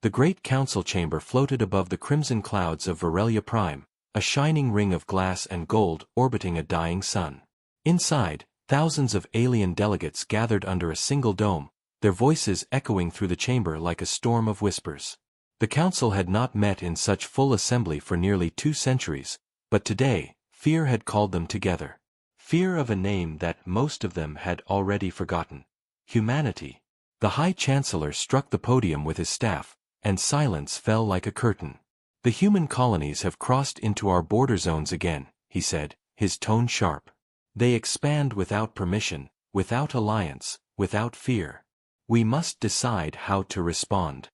The great council chamber floated above the crimson clouds of Varelia Prime, a shining ring of glass and gold orbiting a dying sun. Inside, thousands of alien delegates gathered under a single dome, their voices echoing through the chamber like a storm of whispers. The council had not met in such full assembly for nearly 2 centuries, but today, fear had called them together. Fear of a name that most of them had already forgotten. Humanity. The High Chancellor struck the podium with his staff, and silence fell like a curtain. The human colonies have crossed into our border zones again, he said, his tone sharp. They expand without permission, without alliance, without fear. We must decide how to respond.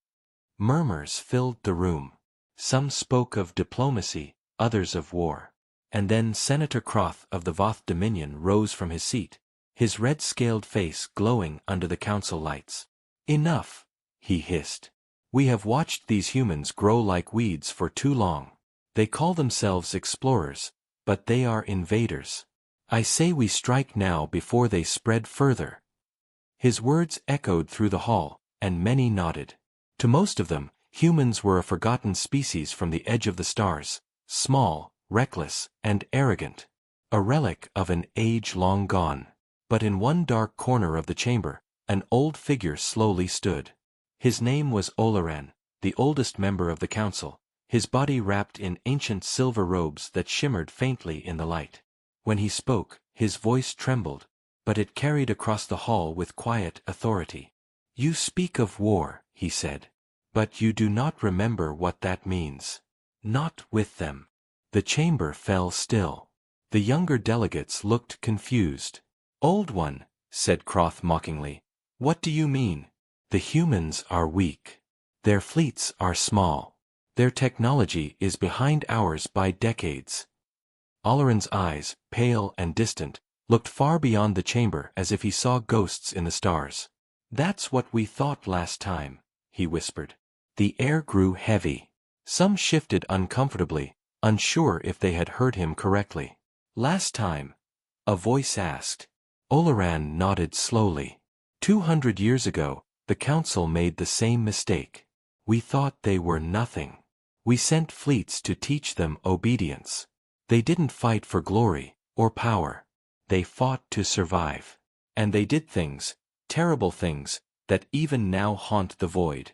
Murmurs filled the room. Some spoke of diplomacy, others of war. And then Senator Croth of the Voth Dominion rose from his seat, his red-scaled face glowing under the council lights. Enough, he hissed. We have watched these humans grow like weeds for too long. They call themselves explorers, but they are invaders. I say we strike now before they spread further. His words echoed through the hall, and many nodded. To most of them, humans were a forgotten species from the edge of the stars, small, reckless, and arrogant. A relic of an age long gone. But in one dark corner of the chamber, an old figure slowly stood. His name was Oleran, the oldest member of the council, his body wrapped in ancient silver robes that shimmered faintly in the light. When he spoke, his voice trembled, but it carried across the hall with quiet authority. You speak of war, he said. But you do not remember what that means. Not with them. The chamber fell still. The younger delegates looked confused. Old one, said Croth mockingly. What do you mean? The humans are weak. Their fleets are small. Their technology is behind ours by decades. Oleran's eyes, pale and distant, looked far beyond the chamber as if he saw ghosts in the stars. That's what we thought last time, he whispered. The air grew heavy. Some shifted uncomfortably, unsure if they had heard him correctly. Last time? A voice asked. Oleran nodded slowly. 200 years ago, the council made the same mistake. We thought they were nothing. We sent fleets to teach them obedience. They didn't fight for glory or power. They fought to survive. And they did things, terrible things, that even now haunt the void.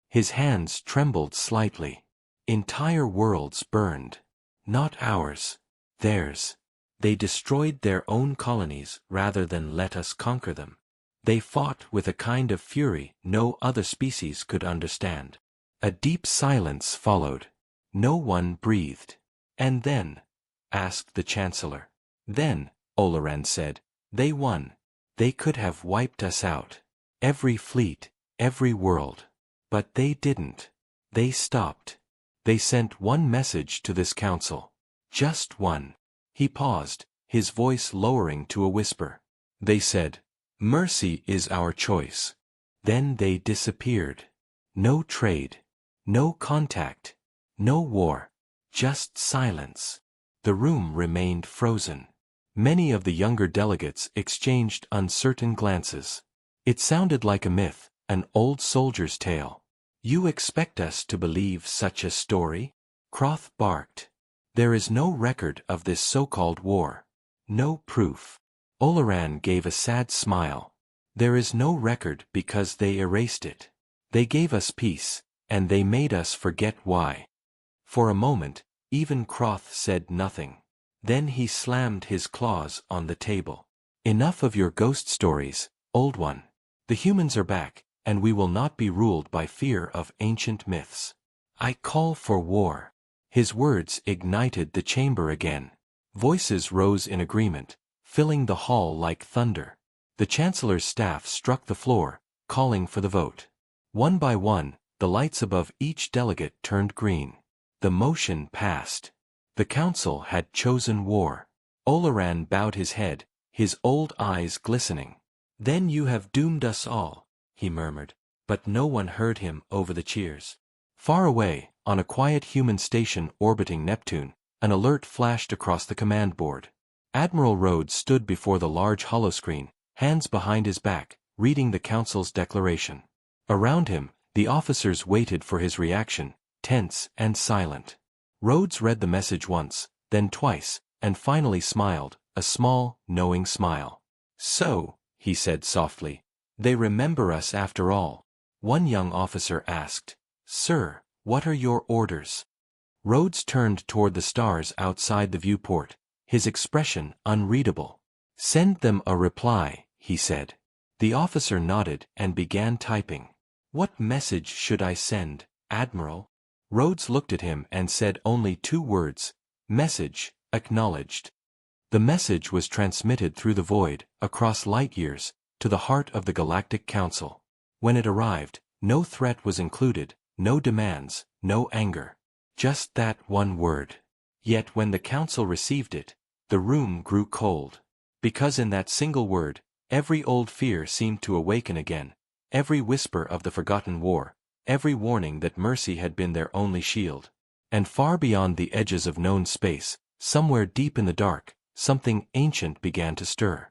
His hands trembled slightly. Entire worlds burned. Not ours. Theirs. They destroyed their own colonies rather than let us conquer them. They fought with a kind of fury no other species could understand. A deep silence followed. No one breathed. And then? Asked the Chancellor. Then, Oleran said, they won. They could have wiped us out. Every fleet, every world. But they didn't. They stopped. They sent one message to this council. Just one. He paused, his voice lowering to a whisper. They said, mercy is our choice. Then they disappeared. No trade. No contact. No war. Just silence. The room remained frozen. Many of the younger delegates exchanged uncertain glances. It sounded like a myth, an old soldier's tale. You expect us to believe such a story? Croth barked. There is no record of this so-called war. No proof. Oleran gave a sad smile. There is no record because they erased it. They gave us peace, and they made us forget why. For a moment, even Croth said nothing. Then he slammed his claws on the table. Enough of your ghost stories, old one. The humans are back, and we will not be ruled by fear of ancient myths. I call for war. His words ignited the chamber again. Voices rose in agreement, filling the hall like thunder. The Chancellor's staff struck the floor, calling for the vote. One by one, the lights above each delegate turned green. The motion passed. The council had chosen war. Oleran bowed his head, his old eyes glistening. Then you have doomed us all, he murmured, but no one heard him over the cheers. Far away, on a quiet human station orbiting Neptune, an alert flashed across the command board. Admiral Rhodes stood before the large holoscreen, hands behind his back, reading the council's declaration. Around him, The officers waited for his reaction, tense and silent. Rhodes read the message once, then twice, and finally smiled, a small, knowing smile. "So," he said softly, "they remember us after all." One young officer asked, "Sir, what are your orders?" Rhodes turned toward the stars outside the viewport, his expression unreadable. "Send them a reply," he said. The officer nodded and began typing. "What message should I send, Admiral?" Rhodes looked at him and said only 2 words, "Message, acknowledged." The message was transmitted through the void, across light years, to the heart of the Galactic Council. When it arrived, no threat was included, no demands, no anger. Just that one word. Yet when the Council received it, the room grew cold. Because in that single word, every old fear seemed to awaken again, every whisper of the forgotten war, every warning that mercy had been their only shield. And far beyond the edges of known space, somewhere deep in the dark, something ancient began to stir.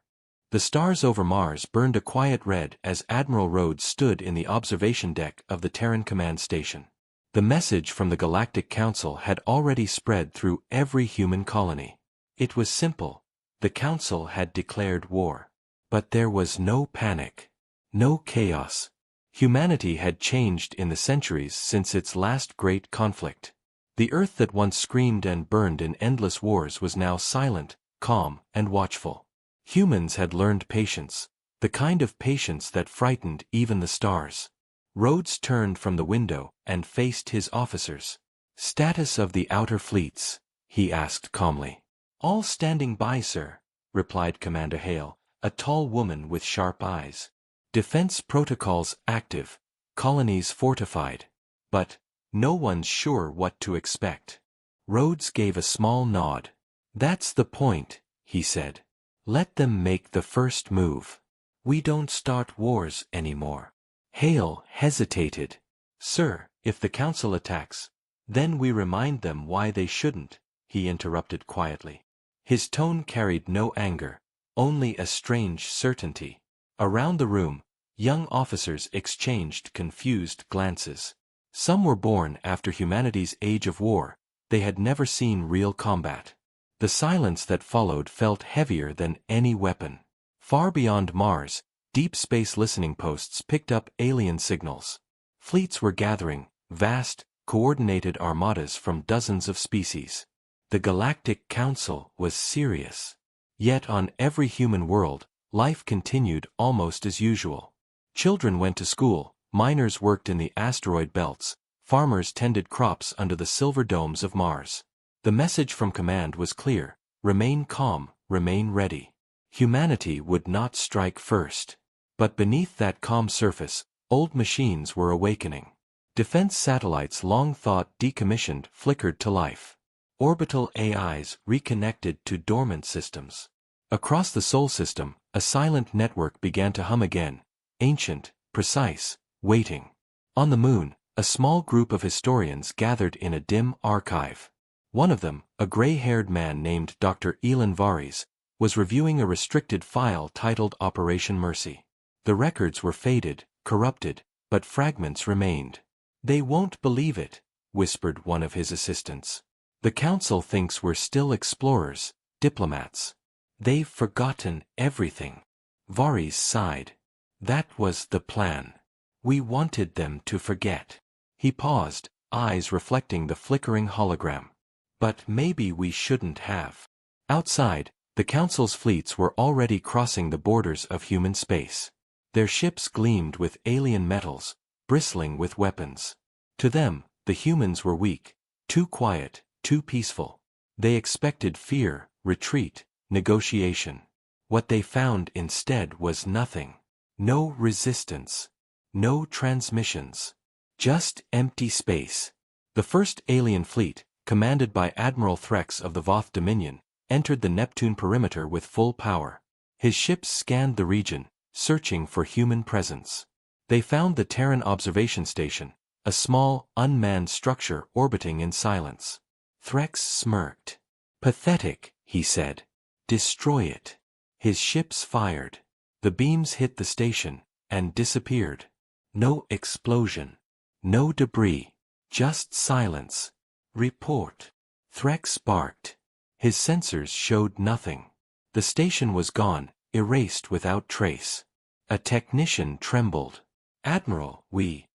The stars over Mars burned a quiet red as Admiral Rhodes stood in the observation deck of the Terran Command Station. The message from the Galactic Council had already spread through every human colony. It was simple. The Council had declared war. But there was no panic. No chaos. Humanity had changed in the centuries since its last great conflict. The Earth that once screamed and burned in endless wars was now silent, calm, and watchful. Humans had learned patience, the kind of patience that frightened even the stars. Rhodes turned from the window and faced his officers. "Status of the outer fleets?" he asked calmly. "All standing by, sir," replied Commander Hale, a tall woman with sharp eyes. "Defense protocols active, colonies fortified. But no one's sure what to expect." Rhodes gave a small nod. "That's the point," he said. "Let them make the first move. We don't start wars anymore." Hale hesitated. "Sir, if the Council attacks, then we remind them why they shouldn't," he interrupted quietly. His tone carried no anger, only a strange certainty. Around the room, young officers exchanged confused glances. Some were born after humanity's age of war, they had never seen real combat. The silence that followed felt heavier than any weapon. Far beyond Mars, deep space listening posts picked up alien signals. Fleets were gathering, vast, coordinated armadas from dozens of species. The Galactic Council was serious. Yet on every human world, life continued almost as usual. Children went to school, miners worked in the asteroid belts, farmers tended crops under the silver domes of Mars. The message from command was clear: remain calm, remain ready. Humanity would not strike first. But beneath that calm surface, old machines were awakening. Defense satellites long thought decommissioned flickered to life. Orbital AIs reconnected to dormant systems. Across the Sol system, a silent network began to hum again, ancient, precise, waiting. On the Moon, a small group of historians gathered in a dim archive. One of them, a gray-haired man named Dr. Elon Vares, was reviewing a restricted file titled Operation Mercy. The records were faded, corrupted, but fragments remained. "They won't believe it," whispered one of his assistants. "The Council thinks we're still explorers, diplomats. They've forgotten everything." Vares sighed. "That was the plan. We wanted them to forget." He paused, eyes reflecting the flickering hologram. "But maybe we shouldn't have." Outside, the Council's fleets were already crossing the borders of human space. Their ships gleamed with alien metals, bristling with weapons. To them, the humans were weak, too quiet, too peaceful. They expected fear, retreat, negotiation. What they found instead was nothing. No resistance. No transmissions. Just empty space. The first alien fleet, commanded by Admiral Threx of the Voth Dominion, entered the Neptune perimeter with full power. His ships scanned the region, searching for human presence. They found the Terran observation station, a small, unmanned structure orbiting in silence. Threx smirked. "Pathetic," he said. "Destroy it." His ships fired. The beams hit the station, and disappeared. No explosion. No debris. Just silence. Report. Threx barked. His sensors showed nothing. The station was gone, erased without trace. A technician trembled. Admiral, we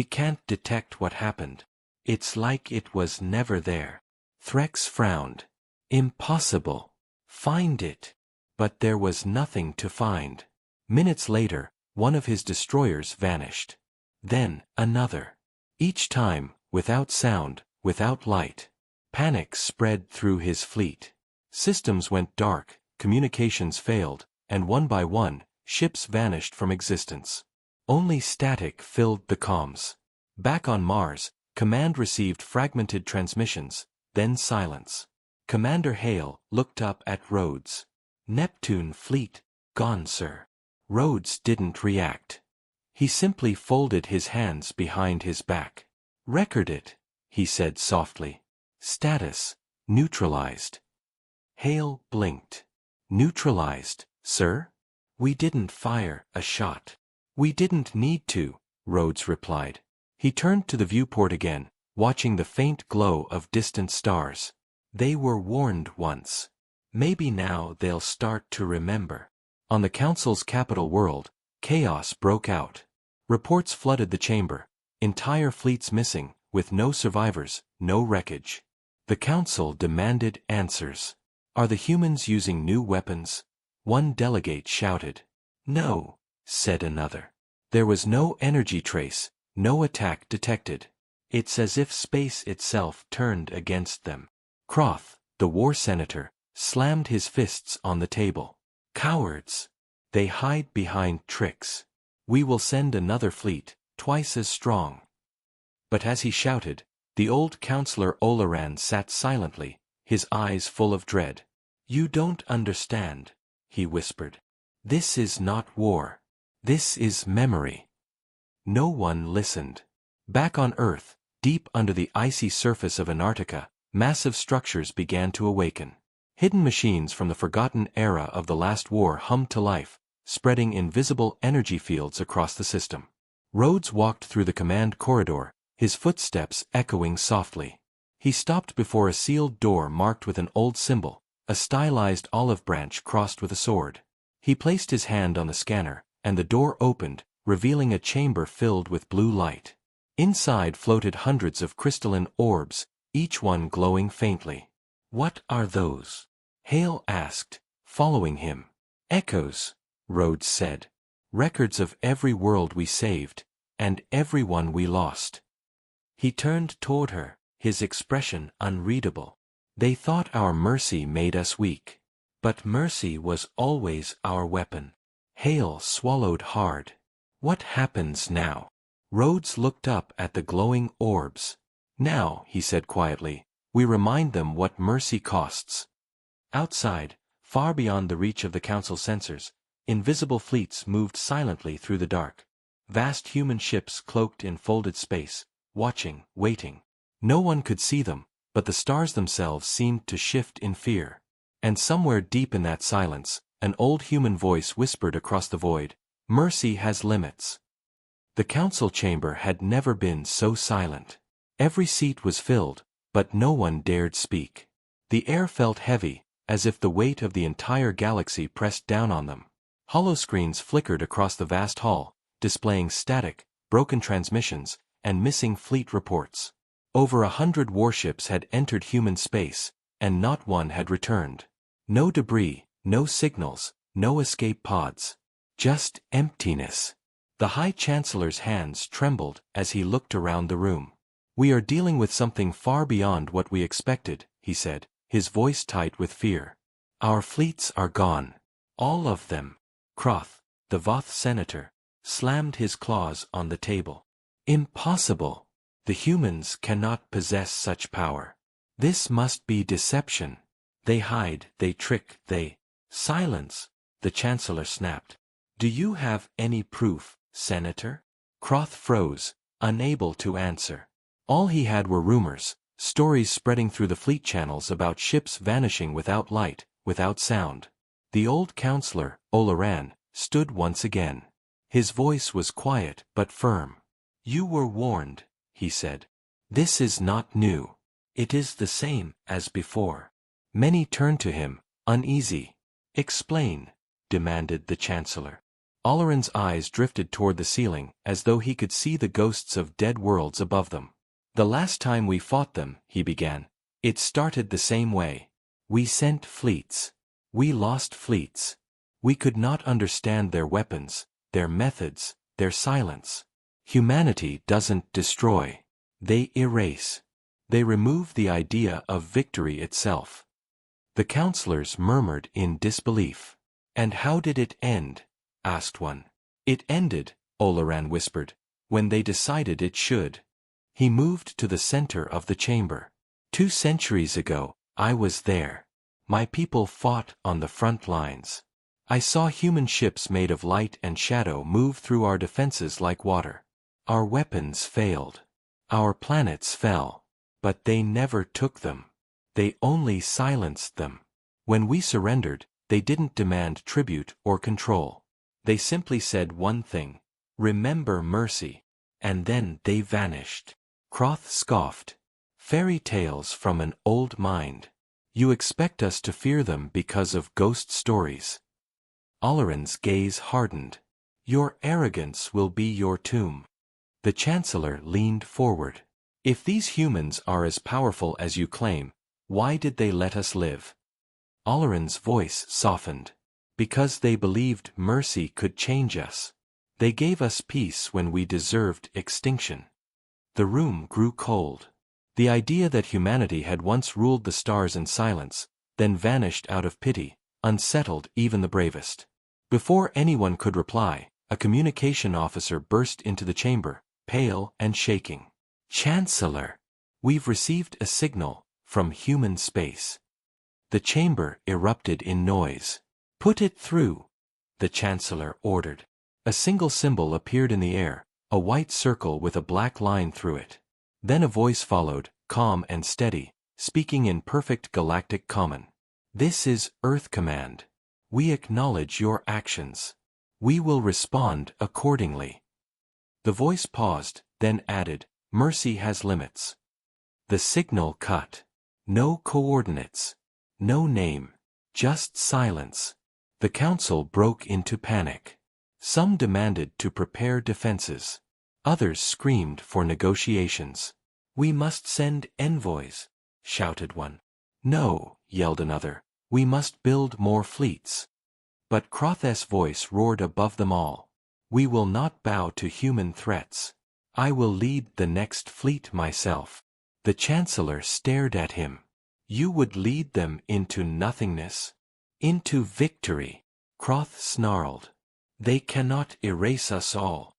can't detect what happened. It's like it was never there. Threx frowned. Impossible. Find it. But there was nothing to find. Minutes later, one of his destroyers vanished. Then, another. Each time, without sound, without light. Panic spread through his fleet. Systems went dark, communications failed, and one by one, ships vanished from existence. Only static filled the comms. Back on Mars, Command received fragmented transmissions, then silence. Commander Hale looked up at Rhodes. Neptune fleet, gone, sir. Rhodes didn't react. He simply folded his hands behind his back. Record it, he said softly. Status, neutralized. Hale blinked. Neutralized, sir? We didn't fire a shot. We didn't need to, Rhodes replied. He turned to the viewport again, watching the faint glow of distant stars. They were warned once. Maybe now they'll start to remember. On the Council's capital world, chaos broke out. Reports flooded the chamber. Entire fleets missing, with no survivors, no wreckage. The Council demanded answers. Are the humans using new weapons? One delegate shouted. No, said another. There was no energy trace, no attack detected. It's as if space itself turned against them. Croth, the war senator, slammed his fists on the table. Cowards! They hide behind tricks. We will send another fleet, twice as strong. But as he shouted, the old Counselor Olaran sat silently, his eyes full of dread. You don't understand, he whispered. This is not war. This is memory. No one listened. Back on Earth, deep under the icy surface of Antarctica, massive structures began to awaken. Hidden machines from the forgotten era of the last war hummed to life, spreading invisible energy fields across the system. Rhodes walked through the command corridor, his footsteps echoing softly. He stopped before a sealed door marked with an old symbol, a stylized olive branch crossed with a sword. He placed his hand on the scanner, and the door opened, revealing a chamber filled with blue light. Inside floated hundreds of crystalline orbs, each one glowing faintly. What are those? Hale asked, following him. Echoes, Rhodes said. Records of every world we saved, and everyone we lost. He turned toward her, his expression unreadable. They thought our mercy made us weak. But mercy was always our weapon. Hale swallowed hard. What happens now? Rhodes looked up at the glowing orbs. Now, he said quietly, we remind them what mercy costs. Outside, far beyond the reach of the Council sensors, invisible fleets moved silently through the dark. Vast human ships cloaked in folded space, watching, waiting. No one could see them, but the stars themselves seemed to shift in fear. And somewhere deep in that silence, an old human voice whispered across the void, mercy has limits. The Council chamber had never been so silent. Every seat was filled, but no one dared speak. The air felt heavy, as if the weight of the entire galaxy pressed down on them. Holoscreens flickered across the vast hall, displaying static, broken transmissions, and missing fleet reports. Over 100 warships had entered human space, and not one had returned. No debris, no signals, no escape pods. Just emptiness. The High Chancellor's hands trembled as he looked around the room. We are dealing with something far beyond what we expected, he said, his voice tight with fear. Our fleets are gone. All of them. Croth, the Voth senator, slammed his claws on the table. Impossible. The humans cannot possess such power. This must be deception. They hide, they trick, they... Silence, the Chancellor snapped. Do you have any proof, Senator? Croth froze, unable to answer. All he had were rumors, stories spreading through the fleet channels about ships vanishing without light, without sound. The old Counselor, Olaran, stood once again. His voice was quiet but firm. You were warned, he said. This is not new. It is the same as before. Many turned to him, uneasy. Explain, demanded the Chancellor. Oleron's eyes drifted toward the ceiling, as though he could see the ghosts of dead worlds above them. The last time we fought them, he began, it started the same way. We sent fleets. We lost fleets. We could not understand their weapons, their methods, their silence. Humanity doesn't destroy. They erase. They remove the idea of victory itself. The counselors murmured in disbelief. And how did it end? Asked one. It ended, Oleron whispered, when they decided it should. He moved to the center of the chamber. 2 centuries ago, I was there. My people fought on the front lines. I saw human ships made of light and shadow move through our defenses like water. Our weapons failed. Our planets fell. But they never took them. They only silenced them. When we surrendered, they didn't demand tribute or control. They simply said one thing, remember mercy. And then they vanished. Croth scoffed. Fairy tales from an old mind. You expect us to fear them because of ghost stories. Oleron's gaze hardened. Your arrogance will be your tomb. The Chancellor leaned forward. If these humans are as powerful as you claim, why did they let us live? Oleron's voice softened. Because they believed mercy could change us. They gave us peace when we deserved extinction. The room grew cold. The idea that humanity had once ruled the stars in silence, then vanished out of pity, unsettled even the bravest. Before anyone could reply, a communication officer burst into the chamber, pale and shaking. Chancellor, we've received a signal from human space. The chamber erupted in noise. Put it through, the Chancellor ordered. A single symbol appeared in the air, a white circle with a black line through it. Then a voice followed, calm and steady, speaking in perfect galactic common. This is Earth Command. We acknowledge your actions. We will respond accordingly. The voice paused, then added, mercy has limits. The signal cut. No coordinates. No name. Just silence. The council broke into panic. Some demanded to prepare defenses. Others screamed for negotiations. We must send envoys, shouted one. No, yelled another. We must build more fleets. But Croth's voice roared above them all. We will not bow to human threats. I will lead the next fleet myself. The Chancellor stared at him. You would lead them into nothingness? Into victory, Croth snarled. They cannot erase us all.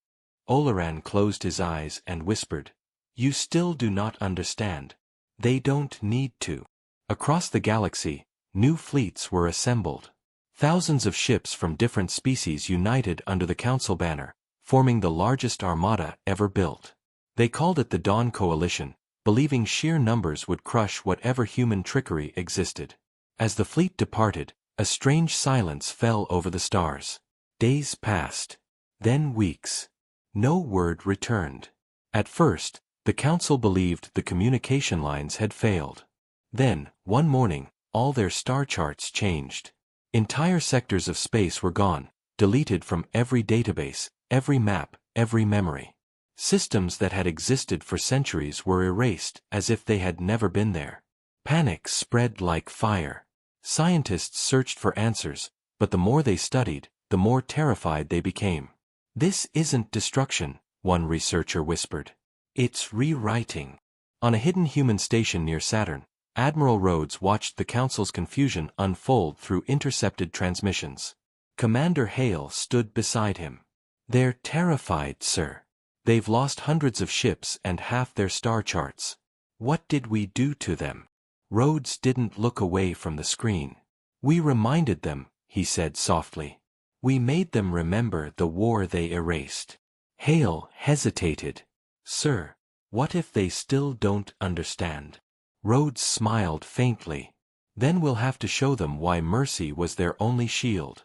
Oleron closed his eyes and whispered, you still do not understand. They don't need to. Across the galaxy, new fleets were assembled. Thousands of ships from different species united under the Council banner, forming the largest armada ever built. They called it the Dawn Coalition, believing sheer numbers would crush whatever human trickery existed. As the fleet departed, a strange silence fell over the stars. Days passed. Then weeks. No word returned. At first, the Council believed the communication lines had failed. Then, one morning, all their star charts changed. Entire sectors of space were gone, deleted from every database, every map, every memory. Systems that had existed for centuries were erased as if they had never been there. Panic spread like fire. Scientists searched for answers, but the more they studied, the more terrified they became. This isn't destruction, one researcher whispered. It's rewriting. On a hidden human station near Saturn, Admiral Rhodes watched the Council's confusion unfold through intercepted transmissions. Commander Hale stood beside him. They're terrified, sir. They've lost hundreds of ships and half their star charts. What did we do to them? Rhodes didn't look away from the screen. We reminded them, he said softly. We made them remember the war they erased. Hale hesitated. Sir, what if they still don't understand? Rhodes smiled faintly. Then we'll have to show them why mercy was their only shield.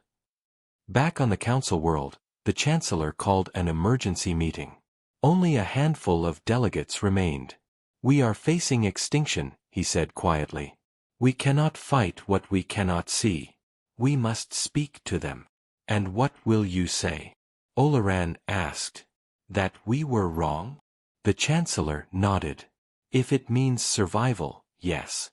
Back on the Council world, the Chancellor called an emergency meeting. Only a handful of delegates remained. "We are facing extinction," he said quietly. "We cannot fight what we cannot see. We must speak to them." "And what will you say?" Olaran asked. "That we were wrong?" The Chancellor nodded. "If it means survival, yes."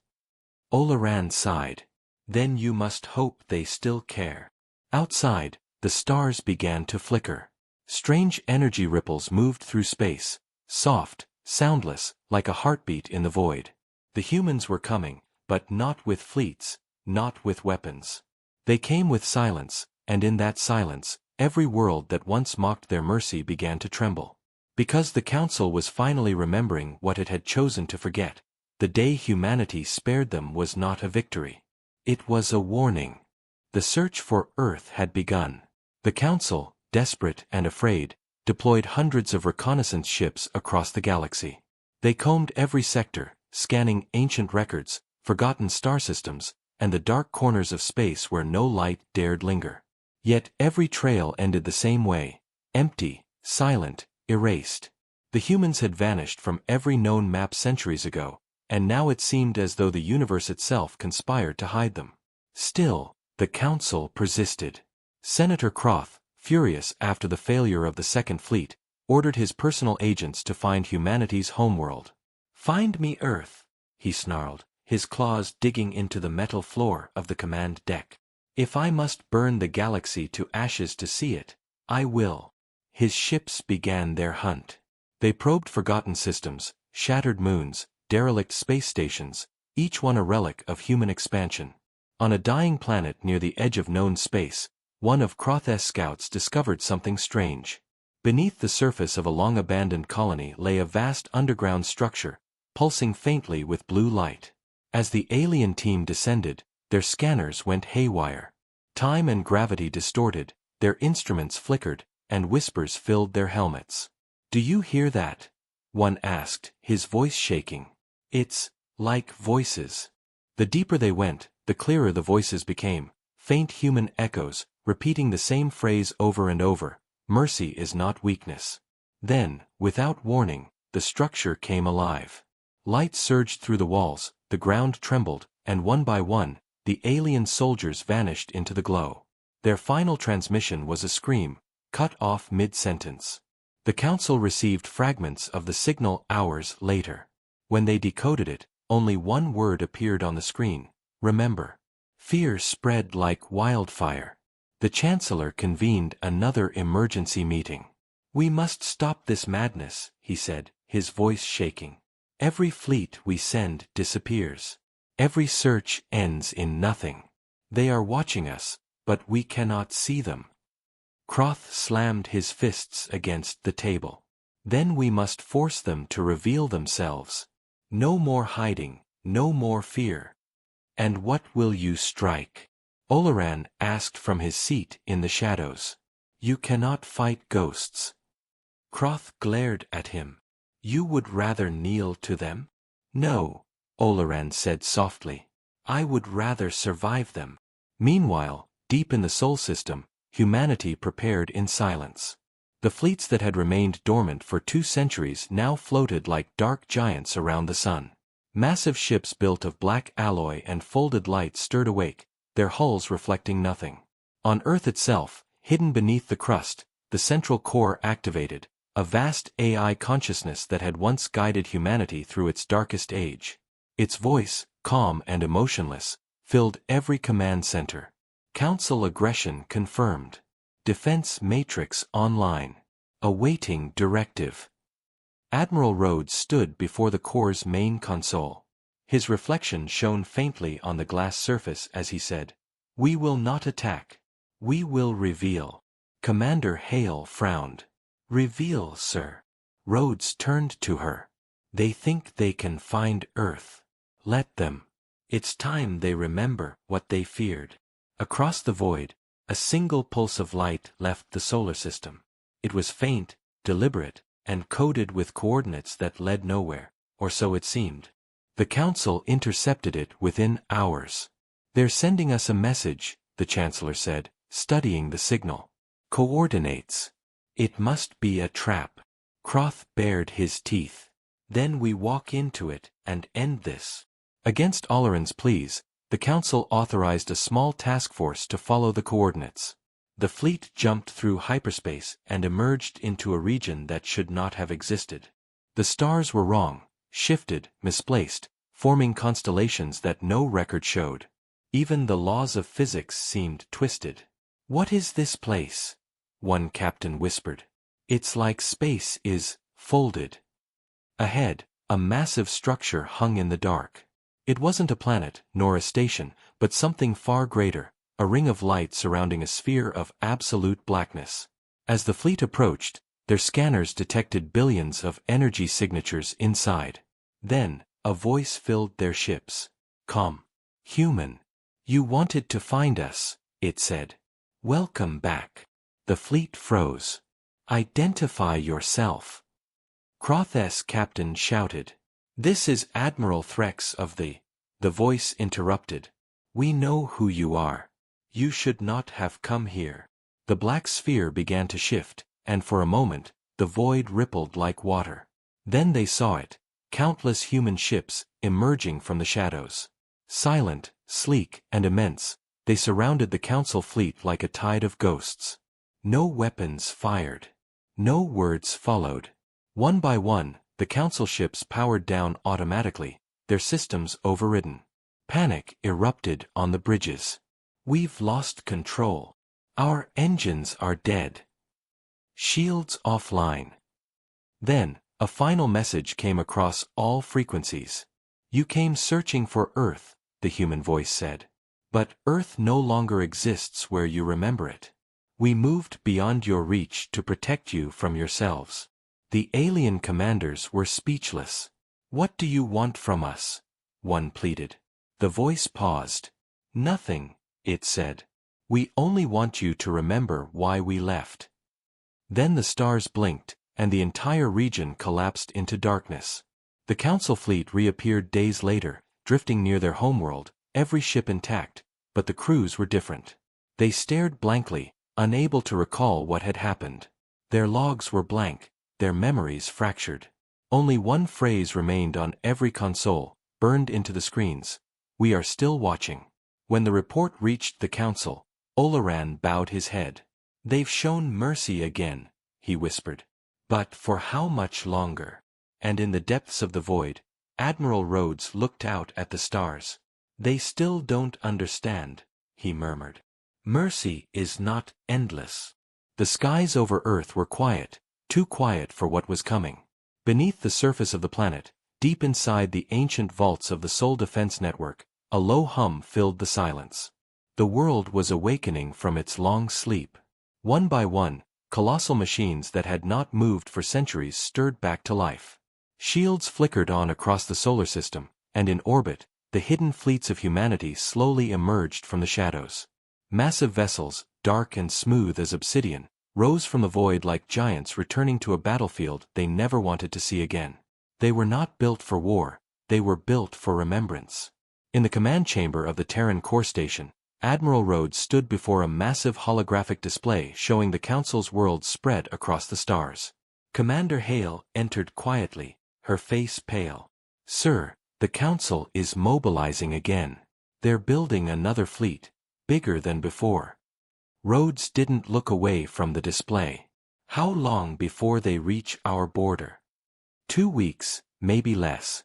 Olaran sighed. "Then you must hope they still care." Outside, the stars began to flicker. Strange energy ripples moved through space, soft, soundless, like a heartbeat in the void. The humans were coming, but not with fleets, not with weapons. They came with silence, and in that silence, every world that once mocked their mercy began to tremble. Because the Council was finally remembering what it had chosen to forget. The day humanity spared them was not a victory. It was a warning. The search for Earth had begun. The Council, desperate and afraid, deployed hundreds of reconnaissance ships across the galaxy. They combed every sector, scanning ancient records, forgotten star systems, and the dark corners of space where no light dared linger. Yet every trail ended the same way, empty, silent, erased. The humans had vanished from every known map centuries ago, and now it seemed as though the universe itself conspired to hide them. Still, the Council persisted. Senator Croth, furious after the failure of the Second Fleet, ordered his personal agents to find humanity's homeworld. "Find me Earth," he snarled, his claws digging into the metal floor of the command deck. "If I must burn the galaxy to ashes to see it, I will." His ships began their hunt. They probed forgotten systems, shattered moons, derelict space stations, each one a relic of human expansion. On a dying planet near the edge of known space, one of Croth's scouts discovered something strange. Beneath the surface of a long-abandoned colony lay a vast underground structure, pulsing faintly with blue light. As the alien team descended, their scanners went haywire. Time and gravity distorted, their instruments flickered, and whispers filled their helmets. "Do you hear that?" one asked, his voice shaking. "It's like voices." The deeper they went, the clearer the voices became, faint human echoes, repeating the same phrase over and over, "Mercy is not weakness." Then, without warning, the structure came alive. Light surged through the walls, the ground trembled, and one by one, the alien soldiers vanished into the glow. Their final transmission was a scream, cut off mid-sentence. The Council received fragments of the signal hours later. When they decoded it, only one word appeared on the screen: remember. Fear spread like wildfire. The Chancellor convened another emergency meeting. "We must stop this madness," he said, his voice shaking. "Every fleet we send disappears. Every search ends in nothing. They are watching us, but we cannot see them." Croth slammed his fists against the table. "Then we must force them to reveal themselves. No more hiding, no more fear." "And what will you strike?" Olaran asked from his seat in the shadows. "You cannot fight ghosts." Croth glared at him. "You would rather kneel to them?" "No," Olaran said softly. "I would rather survive them." Meanwhile, deep in the Sol system, humanity prepared in silence. The fleets that had remained dormant for 2 centuries now floated like dark giants around the sun. Massive ships built of black alloy and folded light stirred awake, their hulls reflecting nothing. On Earth itself, hidden beneath the crust, the central core activated, a vast AI consciousness that had once guided humanity through its darkest age. Its voice, calm and emotionless, filled every command center. Council aggression confirmed. Defense matrix online. Awaiting directive. Admiral Rhodes stood before the Corps' main console. His reflection shone faintly on the glass surface as he said, "We will not attack. We will reveal." Commander Hale frowned. "Reveal, sir." Rhodes turned to her. "They think they can find Earth. Let them. It's time they remember what they feared." Across the void, a single pulse of light left the solar system. It was faint, deliberate, and coded with coordinates that led nowhere, or so it seemed. The Council intercepted it within hours. "They're sending us a message," the Chancellor said, studying the signal. "Coordinates. It must be a trap." Croth bared his teeth. Then we walk into it and end this. Against Oleron's pleas, the Council authorized a small task force to follow the coordinates. The fleet jumped through hyperspace and emerged into a region that should not have existed. The stars were wrong, shifted, misplaced, forming constellations that no record showed. Even the laws of physics seemed twisted. "What is this place?" one captain whispered. "It's like space is folded." Ahead, a massive structure hung in the dark. It wasn't a planet, nor a station, but something far greater, a ring of light surrounding a sphere of absolute blackness. As the fleet approached, their scanners detected billions of energy signatures inside. Then, a voice filled their ships. "Come, human. You wanted to find us," it said. "Welcome back." The fleet froze. "Identify yourself." Croth's captain shouted. "This is Admiral Threx of the—" The voice interrupted. "We know who you are. You should not have come here." The black sphere began to shift, and for a moment, the void rippled like water. Then they saw it, countless human ships, emerging from the shadows. Silent, sleek, and immense, they surrounded the Council fleet like a tide of ghosts. No weapons fired. No words followed. One by one, the Council ships powered down automatically, their systems overridden. Panic erupted on the bridges. "We've lost control. Our engines are dead. Shields offline." Then, a final message came across all frequencies. "You came searching for Earth," the human voice said. "But Earth no longer exists where you remember it. We moved beyond your reach to protect you from yourselves." The alien commanders were speechless. "What do you want from us?" one pleaded. The voice paused. "Nothing," it said. "We only want you to remember why we left." Then the stars blinked, and the entire region collapsed into darkness. The Council fleet reappeared days later, drifting near their homeworld, every ship intact, but the crews were different. They stared blankly, unable to recall what had happened. Their logs were blank, their memories fractured. Only one phrase remained on every console, burned into the screens. "We are still watching." When the report reached the Council, Oleron bowed his head. "They've shown mercy again," he whispered. "But for how much longer?" And in the depths of the void, Admiral Rhodes looked out at the stars. "They still don't understand," he murmured. "Mercy is not endless." The skies over Earth were quiet, too quiet for what was coming. Beneath the surface of the planet, deep inside the ancient vaults of the Sol Defense Network, a low hum filled the silence. The world was awakening from its long sleep. One by one, colossal machines that had not moved for centuries stirred back to life. Shields flickered on across the solar system, and in orbit, the hidden fleets of humanity slowly emerged from the shadows. Massive vessels, dark and smooth as obsidian, rose from the void like giants returning to a battlefield they never wanted to see again. They were not built for war, they were built for remembrance. In the command chamber of the Terran core station, Admiral Rhodes stood before a massive holographic display showing the Council's world spread across the stars. Commander Hale entered quietly, her face pale. "Sir, the Council is mobilizing again. They're building another fleet, bigger than before." Rhodes didn't look away from the display. "How long before they reach our border?" 2 weeks, maybe less."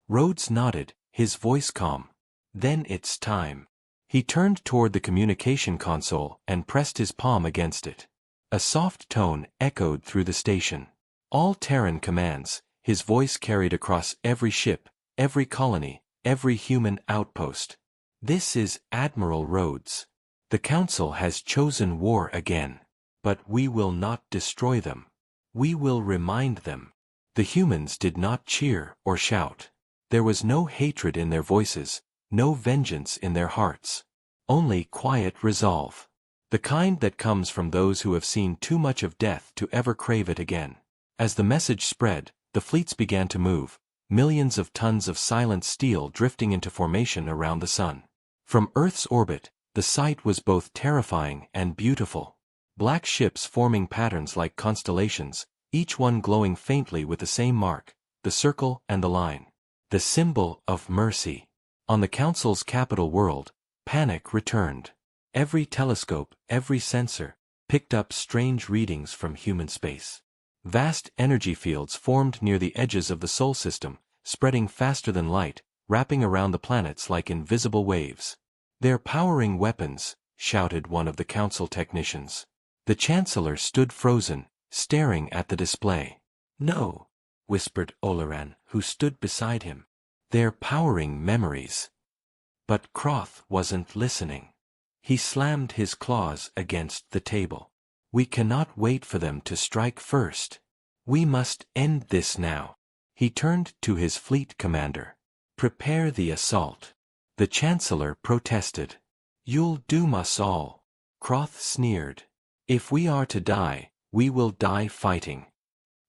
Rhodes nodded, his voice calm. "Then it's time." He turned toward the communication console and pressed his palm against it. A soft tone echoed through the station. "All Terran commands," his voice carried across every ship, every colony, every human outpost. "This is Admiral Rhodes. The Council has chosen war again. But we will not destroy them. We will remind them." The humans did not cheer or shout. There was no hatred in their voices, no vengeance in their hearts. Only quiet resolve. The kind that comes from those who have seen too much of death to ever crave it again. As the message spread, the fleets began to move, millions of tons of silent steel drifting into formation around the sun. From Earth's orbit, the sight was both terrifying and beautiful. Black ships forming patterns like constellations, each one glowing faintly with the same mark, the circle and the line. The symbol of mercy. On the Council's capital world, panic returned. Every telescope, every sensor, picked up strange readings from human space. Vast energy fields formed near the edges of the Sol system, spreading faster than light, wrapping around the planets like invisible waves. "They're powering weapons," shouted one of the Council technicians. The Chancellor stood frozen, staring at the display. "No," whispered Oleran, who stood beside him. "They're powering memories." But Croth wasn't listening. He slammed his claws against the table. "We cannot wait for them to strike first. We must end this now." He turned to his fleet commander. "Prepare the assault." The Chancellor protested. "You'll doom us all." Croth sneered. "If we are to die, we will die fighting."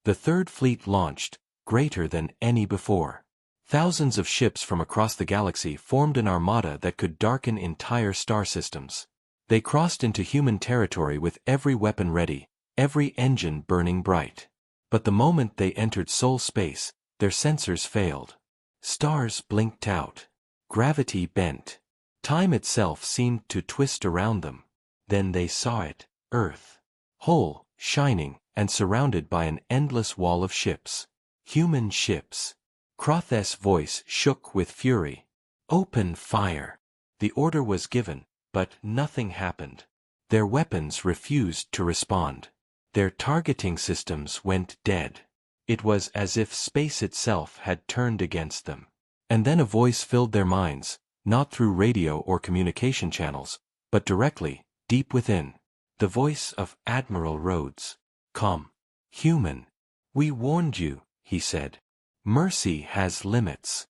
The Third Fleet launched, greater than any before. Thousands of ships from across the galaxy formed an armada that could darken entire star systems. They crossed into human territory with every weapon ready, every engine burning bright. But the moment they entered Sol space, their sensors failed. Stars blinked out. Gravity bent. Time itself seemed to twist around them. Then they saw it, Earth. Whole, shining, and surrounded by an endless wall of ships. Human ships. Croth's voice shook with fury. "Open fire." The order was given, but nothing happened. Their weapons refused to respond. Their targeting systems went dead. It was as if space itself had turned against them. And then a voice filled their minds, not through radio or communication channels, but directly, deep within. The voice of Admiral Rhodes. "Come, human. We warned you," he said. "Mercy has limits."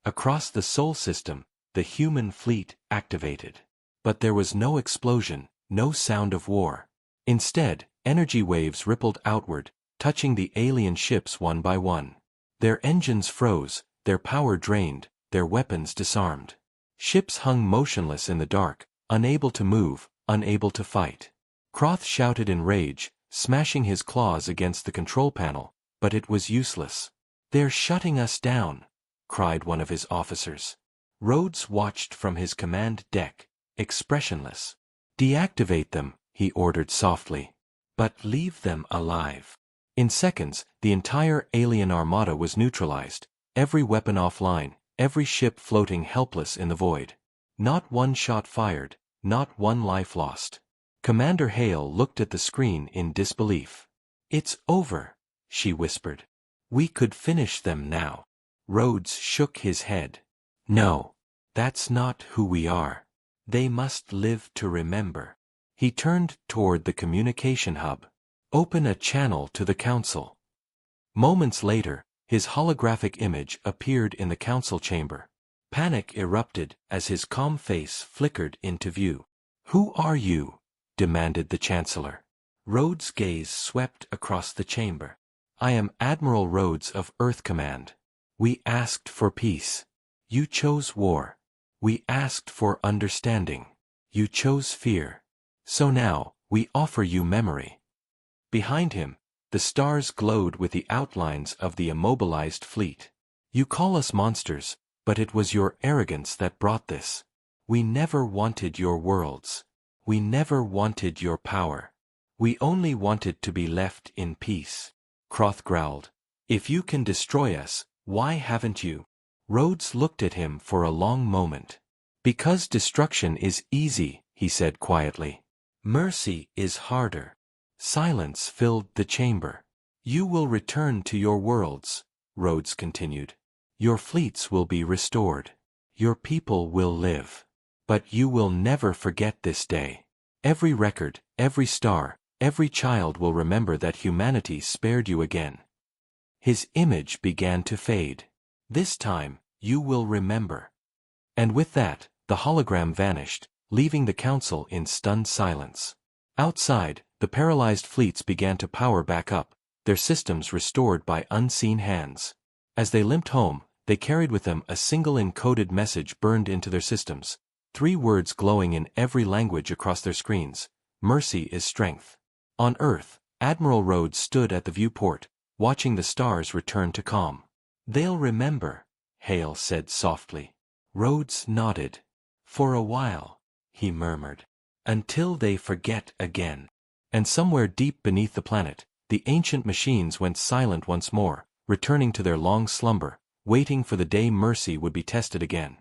Across the Sol system, the human fleet activated. But there was no explosion, no sound of war. Instead, energy waves rippled outward, touching the alien ships one by one. Their engines froze, their power drained, their weapons disarmed. Ships hung motionless in the dark, unable to move, unable to fight. Croth shouted in rage, smashing his claws against the control panel, but it was useless. "They're shutting us down," cried one of his officers. Rhodes watched from his command deck, expressionless. "Deactivate them," he ordered softly. "But leave them alive." In seconds, the entire alien armada was neutralized, every weapon offline, every ship floating helpless in the void. Not one shot fired, not one life lost. Commander Hale looked at the screen in disbelief. "It's over," she whispered. "We could finish them now." Rhodes shook his head. "No. That's not who we are. They must live to remember." He turned toward the communication hub. "Open a channel to the Council." Moments later, his holographic image appeared in the Council chamber. Panic erupted as his calm face flickered into view. "Who are you?" demanded the Chancellor. Rhodes' gaze swept across the chamber. "I am Admiral Rhodes of Earth Command. We asked for peace. You chose war. We asked for understanding. You chose fear. So now, we offer you memory." Behind him, the stars glowed with the outlines of the immobilized fleet. "You call us monsters, but it was your arrogance that brought this. We never wanted your worlds. We never wanted your power. We only wanted to be left in peace." Croth growled. "If you can destroy us, why haven't you?" Rhodes looked at him for a long moment. "Because destruction is easy," he said quietly. "Mercy is harder." Silence filled the chamber. "You will return to your worlds," Rhodes continued. "Your fleets will be restored. Your people will live. But you will never forget this day. Every record, every star, every child will remember that humanity spared you again." His image began to fade. "This time, you will remember." And with that, the hologram vanished, leaving the Council in stunned silence. Outside, the paralyzed fleets began to power back up, their systems restored by unseen hands. As they limped home, they carried with them a single encoded message burned into their systems, 3 words glowing in every language across their screens: "Mercy is strength." On Earth, Admiral Rhodes stood at the viewport, watching the stars return to calm. "They'll remember," Hale said softly. Rhodes nodded. "For a while," he murmured. "Until they forget again." And somewhere deep beneath the planet, the ancient machines went silent once more, returning to their long slumber, waiting for the day mercy would be tested again.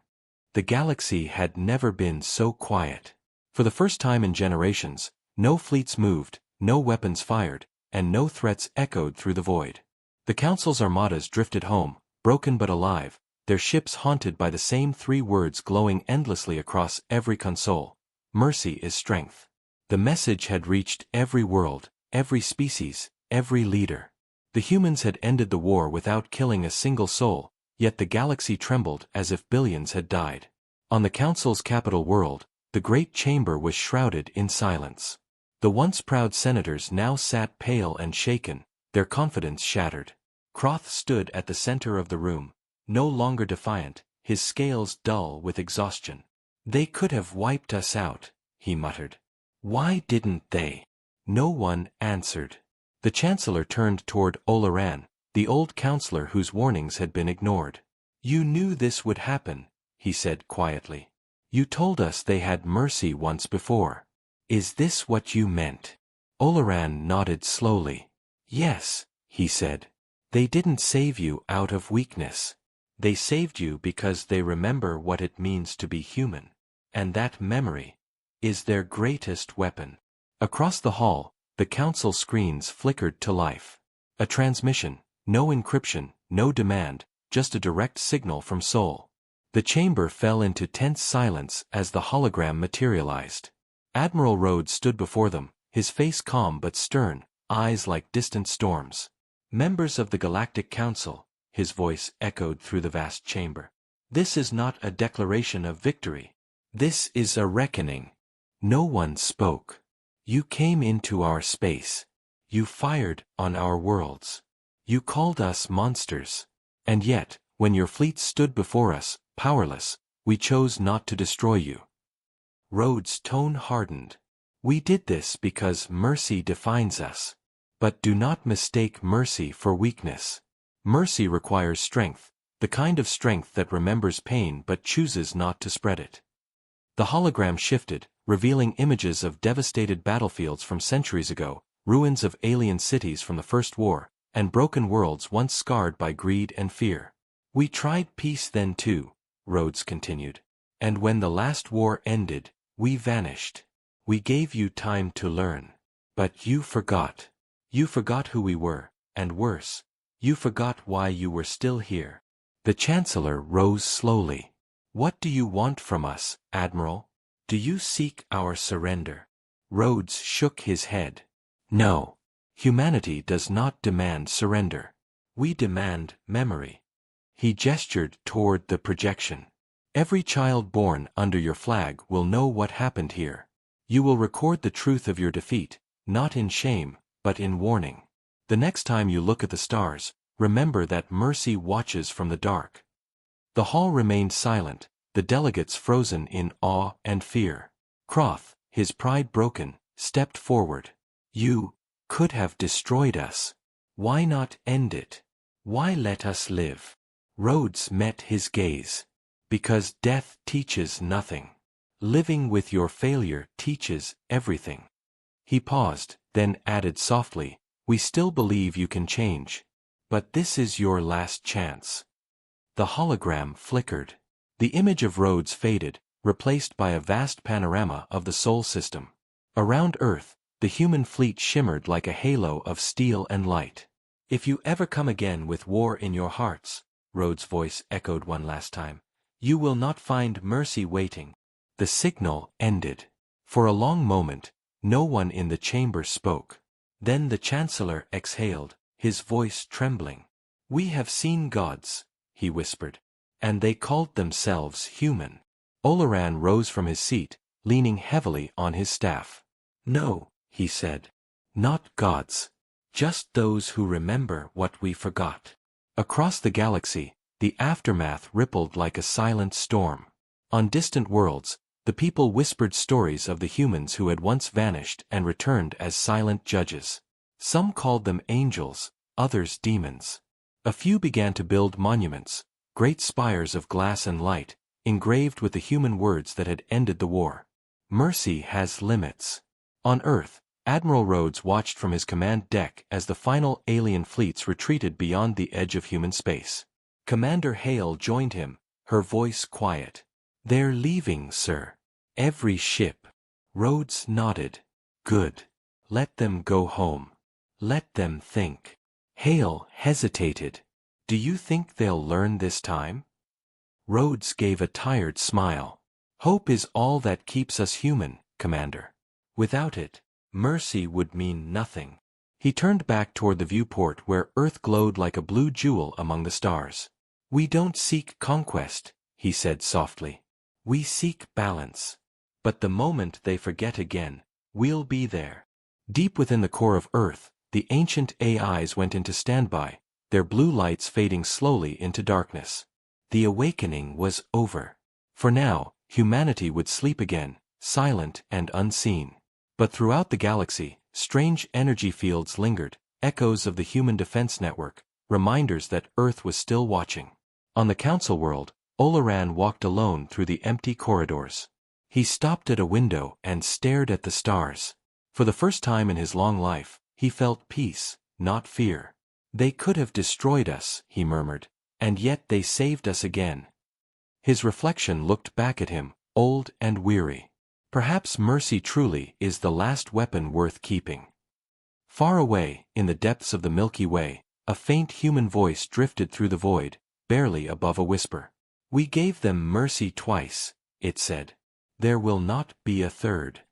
The galaxy had never been so quiet. For the first time in generations, no fleets moved, no weapons fired, and no threats echoed through the void. The Council's armadas drifted home, broken but alive, their ships haunted by the same 3 words glowing endlessly across every console: mercy is strength. The message had reached every world, every species, every leader. The humans had ended the war without killing a single soul, yet the galaxy trembled as if billions had died. On the Council's capital world, the great chamber was shrouded in silence. The once proud senators now sat pale and shaken, their confidence shattered. Croth stood at the center of the room, no longer defiant, his scales dull with exhaustion. "They could have wiped us out," he muttered. "Why didn't they?" No one answered. The Chancellor turned toward Olaran, the old counselor whose warnings had been ignored. "You knew this would happen," he said quietly. "You told us they had mercy once before. Is this what you meant?" Olaran nodded slowly. "Yes," he said. "They didn't save you out of weakness. They saved you because they remember what it means to be human. And that memory is their greatest weapon." Across the hall, the council screens flickered to life. A transmission, no encryption, no demand, just a direct signal from Sol. The chamber fell into tense silence as the hologram materialized. Admiral Rhodes stood before them, his face calm but stern, eyes like distant storms. "Members of the Galactic Council," his voice echoed through the vast chamber. "This is not a declaration of victory. This is a reckoning." No one spoke. "You came into our space. You fired on our worlds. You called us monsters. And yet, when your fleet stood before us, powerless, we chose not to destroy you." Rhodes' tone hardened. "We did this because mercy defines us. But do not mistake mercy for weakness. Mercy requires strength, the kind of strength that remembers pain but chooses not to spread it." The hologram shifted, revealing images of devastated battlefields from centuries ago, ruins of alien cities from the First War, and broken worlds once scarred by greed and fear. "We tried peace then too," Rhodes continued. "And when the last war ended, we vanished. We gave you time to learn. But you forgot. You forgot who we were, and worse, you forgot why you were still here." The Chancellor rose slowly. "What do you want from us, Admiral? Do you seek our surrender?" Rhodes shook his head. "No. Humanity does not demand surrender. We demand memory." He gestured toward the projection. "Every child born under your flag will know what happened here. You will record the truth of your defeat, not in shame, but in warning. The next time you look at the stars, remember that mercy watches from the dark." The hall remained silent, the delegates frozen in awe and fear. Croth, his pride broken, stepped forward. "You could have destroyed us. Why not end it? Why let us live?" Rhodes met his gaze. "Because death teaches nothing. Living with your failure teaches everything." He paused, then added softly, "We still believe you can change. But this is your last chance." The hologram flickered. The image of Rhodes faded, replaced by a vast panorama of the Sol system. Around Earth, the human fleet shimmered like a halo of steel and light. "If you ever come again with war in your hearts," Rhodes' voice echoed one last time, "you will not find mercy waiting." The signal ended. For a long moment, no one in the chamber spoke. Then the Chancellor exhaled, his voice trembling. "We have seen gods," he whispered. "And they called themselves human." Olaran rose from his seat, leaning heavily on his staff. "No," he said. "Not gods. Just those who remember what we forgot." Across the galaxy, the aftermath rippled like a silent storm. On distant worlds, the people whispered stories of the humans who had once vanished and returned as silent judges. Some called them angels, others demons. A few began to build monuments, great spires of glass and light, engraved with the human words that had ended the war. Mercy has limits. On Earth, Admiral Rhodes watched from his command deck as the final alien fleets retreated beyond the edge of human space. Commander Hale joined him, her voice quiet. "They're leaving, sir. Every ship." Rhodes nodded. "Good. Let them go home. Let them think." Hale hesitated. "Do you think they'll learn this time?" Rhodes gave a tired smile. "Hope is all that keeps us human, Commander. Without it, mercy would mean nothing." He turned back toward the viewport where Earth glowed like a blue jewel among the stars. "We don't seek conquest," he said softly. "We seek balance. But the moment they forget again, we'll be there." Deep within the core of Earth, the ancient AIs went into standby, their blue lights fading slowly into darkness. The awakening was over. For now, humanity would sleep again, silent and unseen. But throughout the galaxy, strange energy fields lingered, echoes of the human defense network, reminders that Earth was still watching. On the Council world, Olaran walked alone through the empty corridors. He stopped at a window and stared at the stars. For the first time in his long life, he felt peace, not fear. "They could have destroyed us," he murmured, "and yet they saved us again." His reflection looked back at him, old and weary. Perhaps mercy truly is the last weapon worth keeping. Far away, in the depths of the Milky Way, a faint human voice drifted through the void, barely above a whisper. "We gave them mercy twice," it said. "There will not be a third."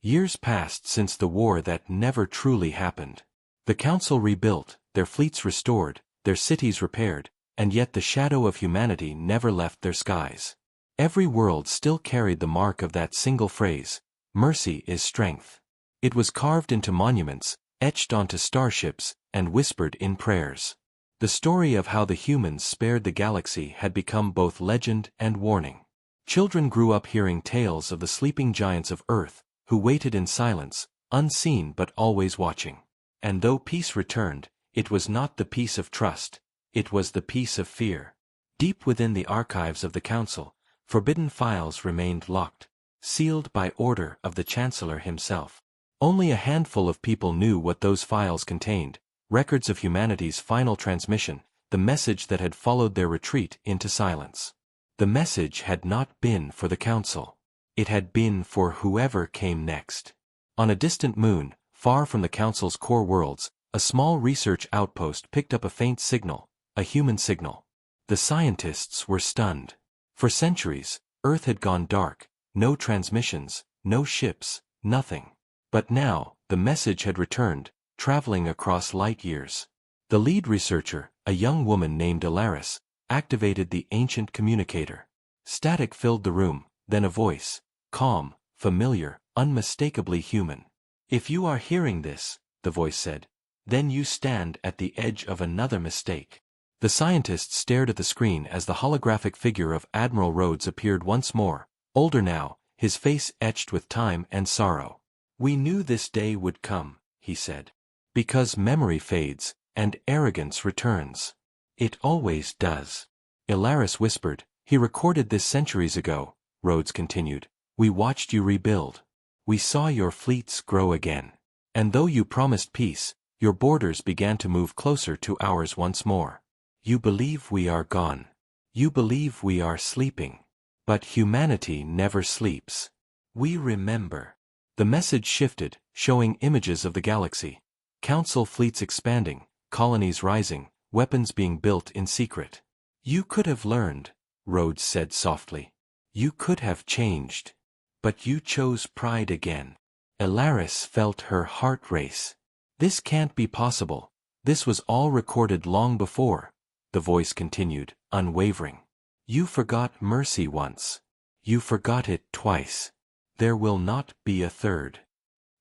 Years passed since the war that never truly happened. The Council rebuilt, their fleets restored, their cities repaired, and yet the shadow of humanity never left their skies. Every world still carried the mark of that single phrase, "Mercy is strength." It was carved into monuments, etched onto starships, and whispered in prayers. The story of how the humans spared the galaxy had become both legend and warning. Children grew up hearing tales of the sleeping giants of Earth, who waited in silence, unseen but always watching. And though peace returned, it was not the peace of trust, it was the peace of fear. Deep within the archives of the Council, forbidden files remained locked, sealed by order of the Chancellor himself. Only a handful of people knew what those files contained, records of humanity's final transmission, the message that had followed their retreat into silence. The message had not been for the Council. It had been for whoever came next. On a distant moon, far from the Council's core worlds, a small research outpost picked up a faint signal, a human signal. The scientists were stunned. For centuries, Earth had gone dark, no transmissions, no ships, nothing. But now, the message had returned, traveling across light years. The lead researcher, a young woman named Alaris, activated the ancient communicator. Static filled the room, then a voice, calm, familiar, unmistakably human. "If you are hearing this," the voice said, "then you stand at the edge of another mistake." The scientists stared at the screen as the holographic figure of Admiral Rhodes appeared once more, older now, his face etched with time and sorrow. "We knew this day would come," he said. "Because memory fades, and arrogance returns. It always does." Ilaris whispered, "He recorded this centuries ago," Rhodes continued. "We watched you rebuild. We saw your fleets grow again. And though you promised peace, your borders began to move closer to ours once more. You believe we are gone. You believe we are sleeping. But humanity never sleeps. We remember." The message shifted, showing images of the galaxy. Council fleets expanding, colonies rising, weapons being built in secret. "You could have learned," Rhodes said softly. "You could have changed. But you chose pride again." Ilaris felt her heart race. "This can't be possible. This was all recorded long before," the voice continued, unwavering. "You forgot mercy once. You forgot it twice. There will not be a third."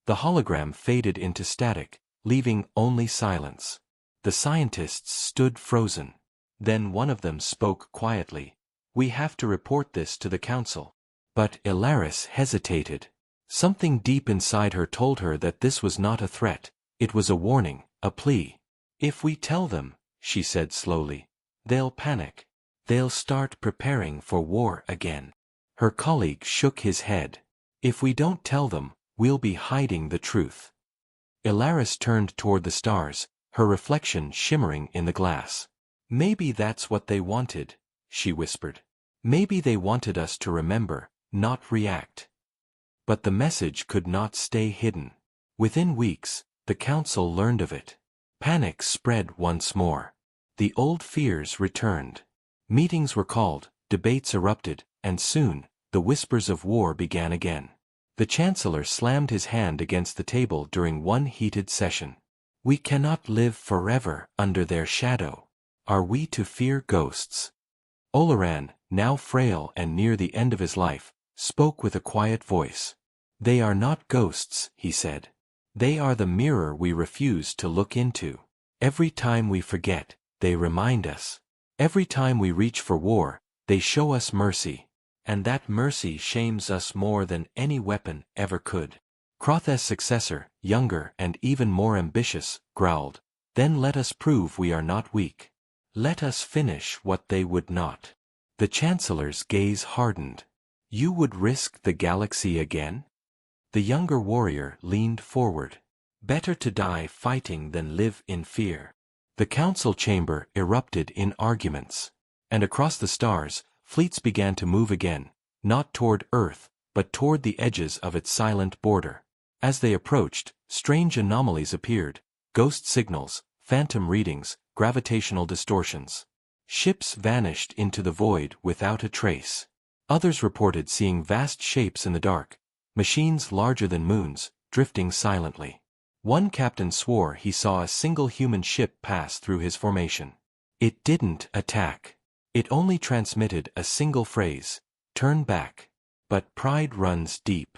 The hologram faded into static, leaving only silence. The scientists stood frozen. Then one of them spoke quietly. "We have to report this to the Council." But Ilaris hesitated. Something deep inside her told her that this was not a threat, It was a warning, a plea. If we tell them, she said slowly, they'll panic. They'll start preparing for war again. Her colleague shook his head. If we don't tell them, we'll be hiding the truth. Ilaris turned toward the stars, her reflection shimmering in the glass. Maybe that's what they wanted, she whispered. Maybe they wanted us to remember, not react. But the message could not stay hidden. Within weeks, the council learned of it. Panic spread once more. The old fears returned. Meetings were called, debates erupted, and soon, the whispers of war began again. The Chancellor slammed his hand against the table during one heated session. We cannot live forever under their shadow. Are we to fear ghosts? Olaran, now frail and near the end of his life, spoke with a quiet voice. They are not ghosts, he said. They are the mirror we refuse to look into. Every time we forget, they remind us. Every time we reach for war, they show us mercy. And that mercy shames us more than any weapon ever could. Kroth's successor, younger and even more ambitious, growled, Then let us prove we are not weak. Let us finish what they would not. The Chancellor's gaze hardened. You would risk the galaxy again? The younger warrior leaned forward. Better to die fighting than live in fear. The council chamber erupted in arguments. And across the stars, fleets began to move again, not toward Earth, but toward the edges of its silent border. As they approached, strange anomalies appeared, ghost signals, phantom readings, gravitational distortions. Ships vanished into the void without a trace. Others reported seeing vast shapes in the dark, machines larger than moons, drifting silently. One captain swore he saw a single human ship pass through his formation. It didn't attack. It only transmitted a single phrase, turn back. But pride runs deep.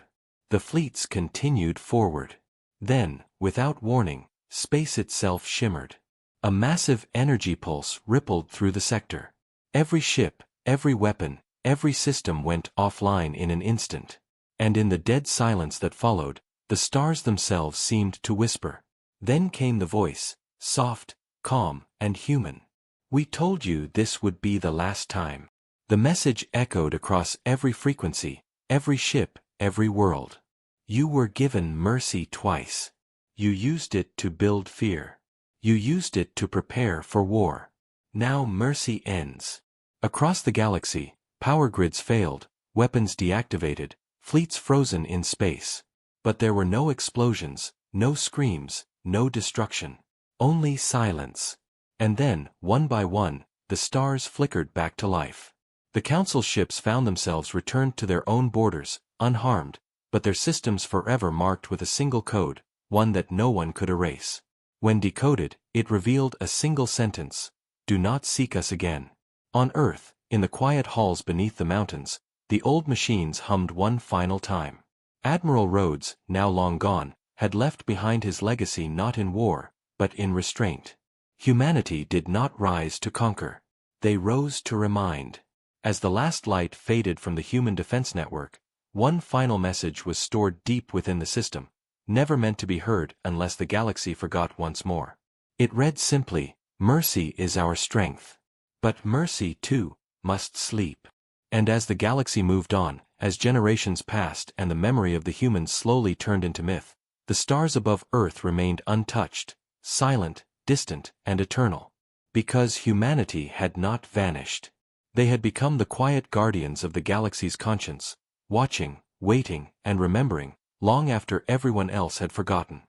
The fleets continued forward. Then, without warning, space itself shimmered. A massive energy pulse rippled through the sector. Every ship, every weapon, every system went offline in an instant. And in the dead silence that followed, the stars themselves seemed to whisper. Then came the voice, soft, calm, and human. We told you this would be the last time. The message echoed across every frequency, every ship, every world. You were given mercy twice. You used it to build fear. You used it to prepare for war. Now mercy ends. Across the galaxy, power grids failed, weapons deactivated, fleets frozen in space. But there were no explosions, no screams, no destruction. Only silence. And then, one by one, the stars flickered back to life. The council ships found themselves returned to their own borders, unharmed, but their systems forever marked with a single code, one that no one could erase. When decoded, it revealed a single sentence: Do not seek us again. On Earth, in the quiet halls beneath the mountains, the old machines hummed one final time. Admiral Rhodes, now long gone, had left behind his legacy not in war, but in restraint. Humanity did not rise to conquer. They rose to remind. As the last light faded from the human defense network, one final message was stored deep within the system, never meant to be heard unless the galaxy forgot once more. It read simply, Mercy is our strength. But mercy, too, must sleep. And as the galaxy moved on, as generations passed and the memory of the humans slowly turned into myth, the stars above Earth remained untouched, silent, distant, and eternal. Because humanity had not vanished. They had become the quiet guardians of the galaxy's conscience, watching, waiting, and remembering, long after everyone else had forgotten.